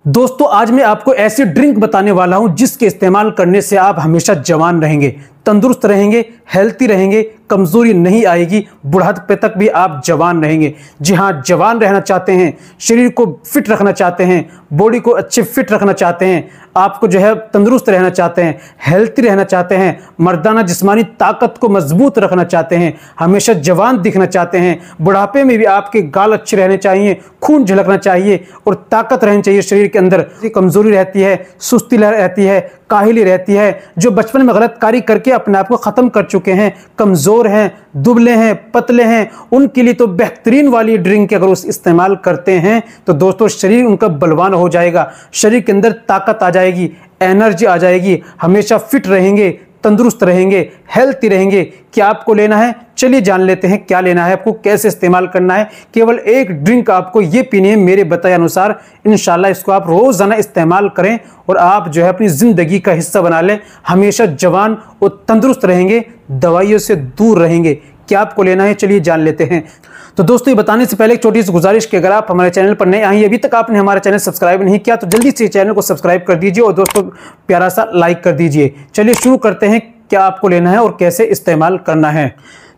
दोस्तों आज मैं आपको ऐसी ड्रिंक बताने वाला हूं जिसके इस्तेमाल करने से आप हमेशा जवान रहेंगे, तंदुरुस्त रहेंगे, हेल्थी रहेंगे, कमजोरी नहीं आएगी, बुढ़ापे तक भी आप जवान रहेंगे। जी हाँ, जवान रहना चाहते हैं, शरीर को फिट रखना चाहते हैं, बॉडी को अच्छे फिट रखना चाहते हैं, आपको जो है तंदुरुस्त रहना चाहते हैं, हेल्थी रहना चाहते हैं, मर्दाना जिस्मानी ताकत को मजबूत रखना चाहते हैं, हमेशा जवान दिखना चाहते हैं, बुढ़ापे में भी आपके गाल अच्छे रहने चाहिए, खून झलकना चाहिए और ताकत रहनी चाहिए शरीर के अंदर। कमजोरी रहती है, सुस्ती रहती है, काहिली रहती है, जो बचपन में गलत कार्य करके अपने आप को खत्म कर चुके हैं, कमजोर हैं, दुबले हैं, पतले हैं, उनके लिए तो बेहतरीन वाली ड्रिंक अगर उस इस्तेमाल करते हैं तो दोस्तों शरीर उनका बलवान हो जाएगा, शरीर के अंदर ताकत आ जाएगी, एनर्जी आ जाएगी, हमेशा फिट रहेंगे, तंदुरुस्त रहेंगे, हेल्थी रहेंगे। क्या आपको लेना है? चलिए जान लेते हैं क्या लेना है, आपको कैसे इस्तेमाल करना है। केवल एक ड्रिंक आपको ये पीनी है मेरे बताए अनुसार। इंशाल्लाह इसको आप रोजाना इस्तेमाल करें और आप जो है अपनी जिंदगी का हिस्सा बना लें, हमेशा जवान और तंदुरुस्त रहेंगे, दवाइयों से दूर रहेंगे। क्या आपको लेना है? चलिए जान लेते हैं। तो दोस्तों ये बताने से पहले एक छोटी सी गुजारिश कि अगर आप हमारे चैनल पर नए आए हैं, अभी तक आपने हमारा चैनल सब्सक्राइब नहीं किया तो जल्दी से चैनल को सब्सक्राइब कर दीजिए और दोस्तों प्यारा सा लाइक कर दीजिए। चलिए शुरू करते हैं क्या आपको लेना है और कैसे इस्तेमाल करना है।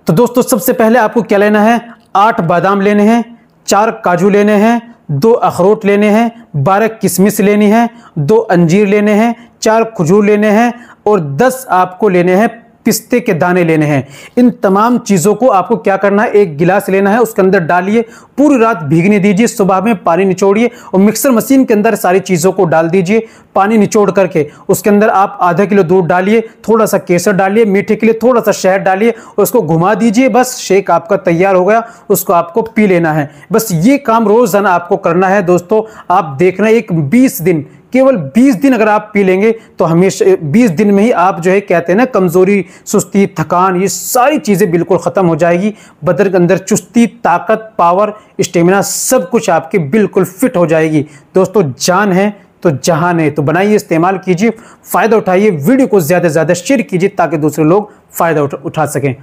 तो दोस्तों सबसे पहले आपको क्या लेना है? 8 बादाम लेने हैं, 4 काजू लेने हैं, 2 अखरोट लेने हैं, 12 किशमिश लेनी है, 2 अंजीर लेने हैं, 4 खजूर लेने हैं और 10 आपको लेने हैं पिस्ते के दाने लेने हैं। इन तमाम चीज़ों को आपको क्या करना है? एक गिलास लेना है, उसके अंदर डालिए, पूरी रात भीगने दीजिए, सुबह में पानी निचोड़िए और मिक्सर मशीन के अंदर सारी चीज़ों को डाल दीजिए। पानी निचोड़ करके उसके अंदर आप आधा किलो दूध डालिए, थोड़ा सा केसर डालिए, मीठे के लिए थोड़ा सा शहद डालिए और उसको घुमा दीजिए। बस शेक आपका तैयार हो गया, उसको आपको पी लेना है। बस ये काम रोजाना आपको करना है दोस्तों। आप देखना एक 20 दिन, केवल 20 दिन अगर आप पी लेंगे तो हमेशा 20 दिन में ही आप जो है कहते हैं ना, कमजोरी, सुस्ती, थकान, ये सारी चीजें बिल्कुल खत्म हो जाएगी। बदन के अंदर चुस्ती, ताकत, पावर, स्टेमिना सब कुछ आपके बिल्कुल फिट हो जाएगी। दोस्तों जान है तो जहान है, तो बनाइए, इस्तेमाल कीजिए, फायदा उठाइए, वीडियो को ज्यादा से ज्यादा शेयर कीजिए ताकि दूसरे लोग फायदा उठा सकें।